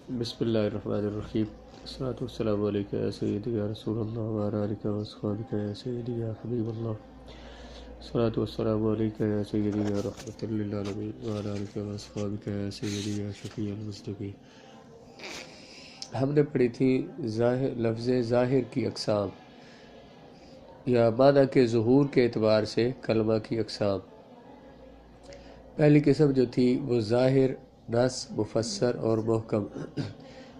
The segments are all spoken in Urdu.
بسم اللہ الرحمن الرحیم الصلاۃ والسلام علیکہ یا سیدی یا رسول اللہ وعلی آلک و اصحابک یا سیدی یا حبیب اللہ الصلاۃ والسلام علیکہ یا سیدی یا رحمۃ للعالمین وعلی آلک و اصحابک یا سیدی یا شفیع المذنبین۔ ہم نے پڑھی تھی لفظ ظاہر کی اقسام یا معنی کے ظہور کے اعتبار سے کلمہ کی اقسام۔ پہلی قسم جو تھی وہ ظاہر، نص، مفسر اور محکم۔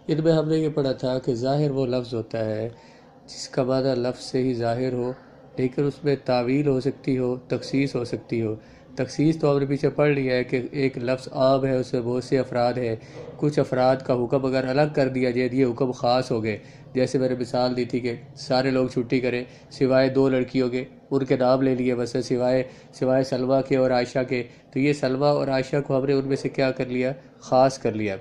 ان میں ہم نے یہ پڑھا تھا کہ ظاہر وہ لفظ ہوتا ہے جس کا معنی لفظ سے ہی ظاہر ہو، لیکن اس میں تعویل ہو سکتی ہو، تخصیص ہو سکتی ہو۔ تخصیص تو ہم نے پیچھے پڑھ لیا ہے کہ ایک لفظ عام ہے، اس میں بہت سے افراد ہیں، کچھ افراد کا حکم اگر الگ کر دیا جائے یہ حکم خاص ہو گئے۔ جیسے میں نے مثال دی تھی کہ سارے لوگ چھٹی کریں سوائے 2 لڑکیوں کے، ان کے نام لے لیے بس، سوائے سلمہ کے اور عائشہ کے، تو یہ سلمہ اور عائشہ کو ہم نے ان میں سے کیا کر لیا، خاص کر لیا۔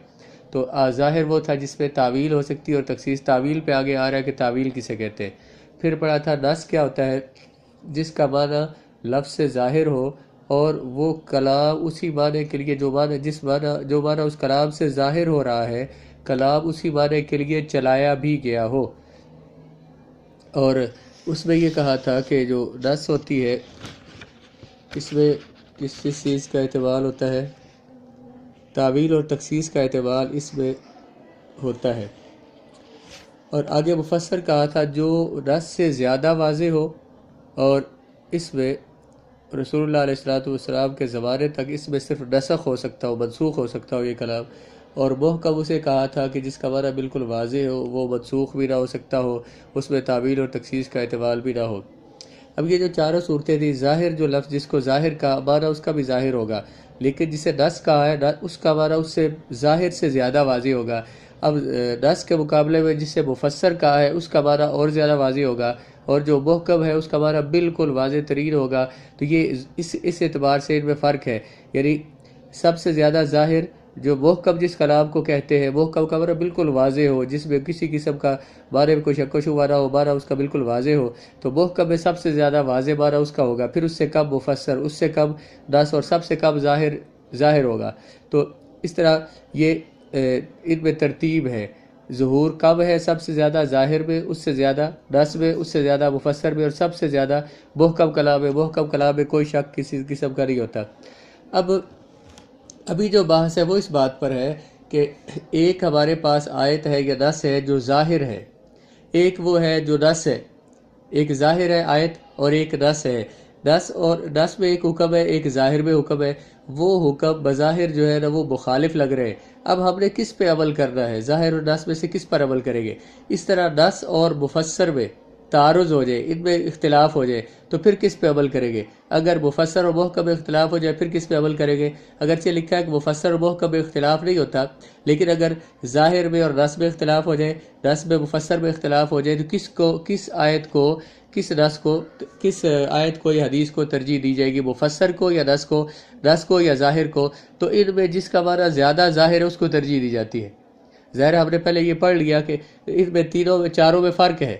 تو ظاہر وہ تھا جس میں تعویل ہو سکتی ہے اور تخصیص۔ تعویل پہ آگے آ رہا ہے کہ تعویل کسے کہتے ہیں۔ پھر پڑھا تھا نص کیا ہوتا ہے، جس کا معنی لفظ سے ظاہر ہو اور وہ کلام اسی معنی کے لیے جو معنی اس کلام سے ظاہر ہو رہا ہے، کلام اسی معنی کے لیے چلایا بھی گیا ہو۔ اور اس میں یہ کہا تھا کہ جو نص ہوتی ہے اس میں کس چیز کا اعتبار ہوتا ہے، تعویل اور تخصیص کا اعتبار اس میں ہوتا ہے۔ اور آگے مفسر کہا تھا جو نص سے زیادہ واضح ہو، اور اس میں رسول اللہ علیہ السلام کے زمانے تک اس میں صرف نسخ ہو سکتا ہو، منسوخ ہو سکتا ہو یہ کلام۔ اور محکم اسے کہا تھا کہ جس کا معنی بالکل واضح ہو، وہ منسوخ بھی نہ ہو سکتا ہو، اس میں تعویل اور تخصیص کا اعتبار بھی نہ ہو۔ اب یہ جو چاروں صورتیں تھیں، ظاہر جو لفظ جس کو ظاہر کا معنی اس کا بھی ظاہر ہوگا، لیکن جسے نص کہا ہے اس کا معنی اس سے ظاہر سے زیادہ واضح ہوگا۔ اب نص کے مقابلے میں جسے مفسر کہا ہے اس کا معنی اور زیادہ واضح ہوگا، اور جو محکم ہے اس کا معنی بالکل واضح ترین ہوگا۔ تو یہ اس اعتبار سے ان میں فرق ہے، یعنی سب سے زیادہ ظاہر جو محکم جس کلام کو کہتے ہیں، محکم کا معنی بالکل واضح ہو، جس میں کسی قسم کا معنی میں کوئی شک و شبہ نہ ہو، معنی اس کا بالکل واضح ہو، تو محکم میں سب سے زیادہ واضح معنی اس کا ہوگا، پھر اس سے کم مفسر، اس سے کم نص، اور سب سے کم ظاہر ہوگا۔ تو اس طرح یہ ان میں ترتیب ہے، ظہور کم ہے سب سے زیادہ ظاہر میں، اس سے زیادہ نص میں، اس سے زیادہ مفسر میں، اور سب سے زیادہ محکم کلام میں۔ محکم کلام میں کوئی شک کسی قسم کا نہیں ہوتا۔ ابھی جو بحث ہے وہ اس بات پر ہے کہ ایک ہمارے پاس آیت ہے یا نص ہے جو ظاہر ہے، ایک وہ ہے جو نص ہے، ایک ظاہر ہے آیت اور ایک نص ہے۔ نص میں ایک حکم ہے، ایک ظاہر میں حکم ہے۔ وہ حکم بظاہر جو ہے نا وہ مخالف لگ رہے ہیں، اب ہم نے کس پہ عمل کرنا ہے، ظاہر اور نص میں سے کس پر عمل کریں گے؟ اس طرح نص اور مفسر میں تعارض ہو جائے، ان میں اختلاف ہو جائے تو پھر کس پہ عمل کریں گے؟ اگر مفسر اور محکم میں اختلاف ہو جائے پھر کس پہ عمل کریں گے؟ اگرچہ لکھا ہے کہ مفسر اور محکم میں اختلاف نہیں ہوتا، لیکن اگر ظاہر میں اور نص میں اختلاف ہو جائے، نص میں مفسر میں اختلاف ہو جائے تو کس آیت کو، کس نص کو، کس آیت کو یا حدیث کو ترجیح دی جائے گی؟ مفسر کو یا نص کو یا ظاہر کو؟ تو ان میں جس کا معنی زیادہ ظاہر ہے اس کو ترجیح دی جاتی ہے۔ ظاہر ہم نے پہلے یہ پڑھ لیا کہ ان میں چاروں میں فرق ہے۔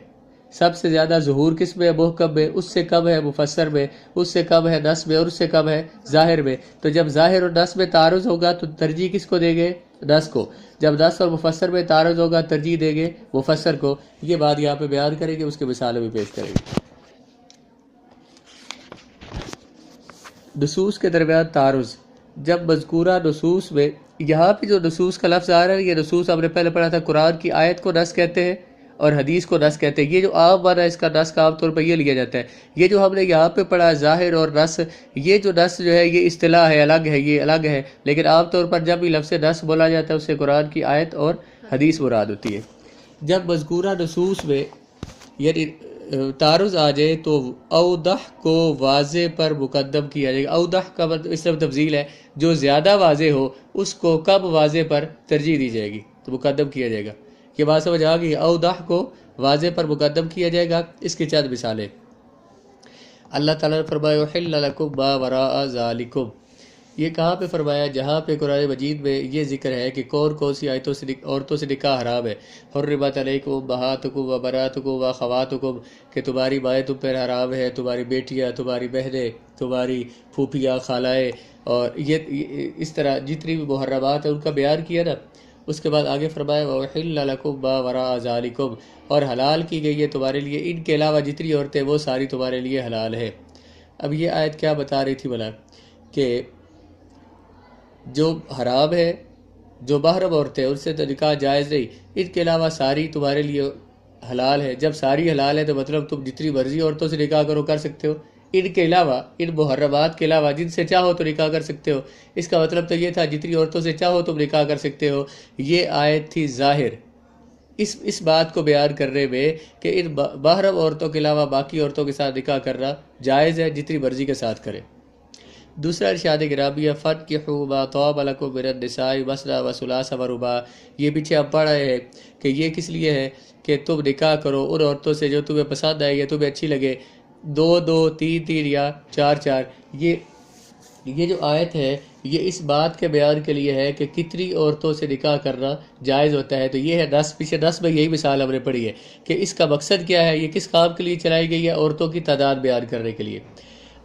سب سے زیادہ ظہور کس میں ہے؟ محکم میں، اس سے کم ہے مفسر میں، اس سے کم ہے نص میں، اور اس سے کم ہے ظاہر میں۔ تو جب ظاہر اور نص میں تعارض ہوگا تو ترجیح کس کو دیں گے؟ نص کو۔ جب نص اور مفسر میں تعارض ہوگا ترجیح دیں گے مفسر کو۔ یہ بات یہاں پہ بیان کریں گے، اس کے مثالیں بھی پیش کریں گے۔ نصوص کے درمیان تعارض، جب مذکورہ نصوص میں، یہاں پہ جو نصوص کا لفظ آ رہا ہے یہ نصوص ہم نے پہلے پڑھا تھا، قرآن کی آیت کو نص کہتے ہیں اور حدیث کو نص کہتے ہیں۔ یہ جو عام معنی ہے اس کا نص کا عام طور پر یہ لیا جاتا ہے۔ یہ جو ہم نے یہاں پہ پڑھا ظاہر اور نص، یہ جو نص جو ہے یہ اصطلاح ہے، الگ ہے، یہ الگ ہے، لیکن عام طور پر جب بھی لفظ نص بولا جاتا ہے اس سے قرآن کی آیت اور حدیث مراد ہوتی ہے۔ جب مذکورہ نصوص میں یعنی تعارض آ جائے تو اوضح کو واضح پر مقدم کیا جائے گا۔ اوضح کا مطلب اس طرح تفضیل ہے، جو زیادہ واضح ہو اس کو کم واضح پر ترجیح دی جائے گی، تو مقدم کیا جائے گا۔ یہ بات سمجھ آ گئی؟ اوضح کو واضح پر مقدم کیا جائے گا۔ اس کی چند مثالیں اللہ تعالیٰ نے فرمایا احل لکم ما وراء ذالکم، یہ کہاں پہ فرمایا؟ جہاں پہ قرآن مجید میں یہ ذکر ہے کہ کون سی آیتوں سے عورتوں سے نکاح حرام ہے۔ حرمت علیکم امہاتکم و بناتکم و اخواتکم، کہ تمہاری مائیں تم پر حرام ہے، تمہاری بیٹیاں، تمہاری بہنیں، تمہاری پھوپھیاں، خالائیں، اور یہ اس طرح جتنی بھی محرمات ہیں ان کا بیان کیا نا۔ اس کے بعد آگے فرمایا وَأُحِلَّ لَكُم مَّا وَرَاءَ ذَلِكُمْ، اور حلال کی گئی ہے تمہارے لیے ان کے علاوہ جتنی عورتیں وہ ساری تمہارے لیے حلال ہے۔ اب یہ آیت کیا بتا رہی تھی بلا کہ جو حرام ہے، جو محرم عورتیں ان سے تو نکاح جائز نہیں، ان کے علاوہ ساری تمہارے لیے حلال ہے۔ جب ساری حلال ہے تو مطلب تم جتنی مرضی عورتوں سے نکاح کرو کر سکتے ہو، ان کے علاوہ، ان محرمات کے علاوہ جن سے چاہو تو نکاح کر سکتے ہو۔ اس کا مطلب تو یہ تھا جتنی عورتوں سے چاہو تم نکاح کر سکتے ہو۔ یہ آیت تھی ظاہر اس بات کو بیان کرنے میں کہ ان محرم عورتوں کے علاوہ باقی عورتوں کے ساتھ نکاح کرنا جائز ہے، جتنی مرضی کے ساتھ کرے۔ دوسرا ارشاد گرامیہ فَانكِحُوا مَا طَابَ لَكُم مِّنَ النِّسَاءِ مَثْنَىٰ وَثُلَاثَ وَرُبَاعَ، یہ پیچھے ہم پڑھ رہے ہیں کہ یہ کس لیے ہے کہ تم نکاح کرو ان عورتوں سے جو تمہیں پسند آئے یا تمہیں اچھی لگے، 2 2 3 3 یا 4 4۔ یہ جو آیت ہے یہ اس بات کے بیان کے لیے ہے کہ کتنی عورتوں سے نکاح کرنا جائز ہوتا ہے۔ تو یہ ہے 10، پیچھے 10 میں یہی مثال ہم نے پڑھی ہے کہ اس کا مقصد کیا ہے، یہ کس کام کے لیے چلائی گئی ہے، عورتوں کی تعداد بیان کرنے کے لیے۔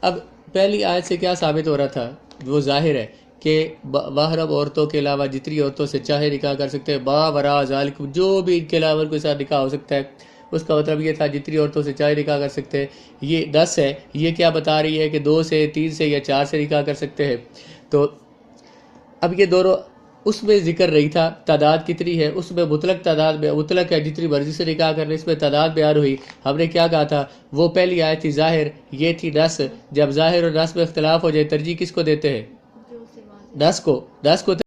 اب پہلی آیت سے کیا ثابت ہو رہا تھا، وہ ظاہر ہے کہ محرم عورتوں کے علاوہ جتنی عورتوں سے چاہے نکاح کر سکتے ہیں، ما وراء ذالک، جو بھی ان کے علاوہ ان کے ساتھ نکاح ہو سکتا ہے۔ اس کا مطلب یہ تھا جتنی عورتوں سے چاہے نکاح کر سکتے ہیں۔ یہ 10 ہے، یہ کیا بتا رہی ہے کہ 2 سے 3 سے یا 4 سے نکاح کر سکتے ہیں۔ تو اب یہ دونوں، اس میں ذکر رہی تھا تعداد کتنی ہے، اس میں مطلق تعداد میں مطلق ہے جتنی مرضی سے نکاح کرنے، اس میں تعداد بیان ہوئی۔ ہم نے کیا کہا تھا، وہ پہلی آیت تھی ظاہر، یہ تھی 10۔ جب ظاہر اور 10 میں اختلاف ہو جائے ترجیح کس کو دیتے ہیں، 10 کو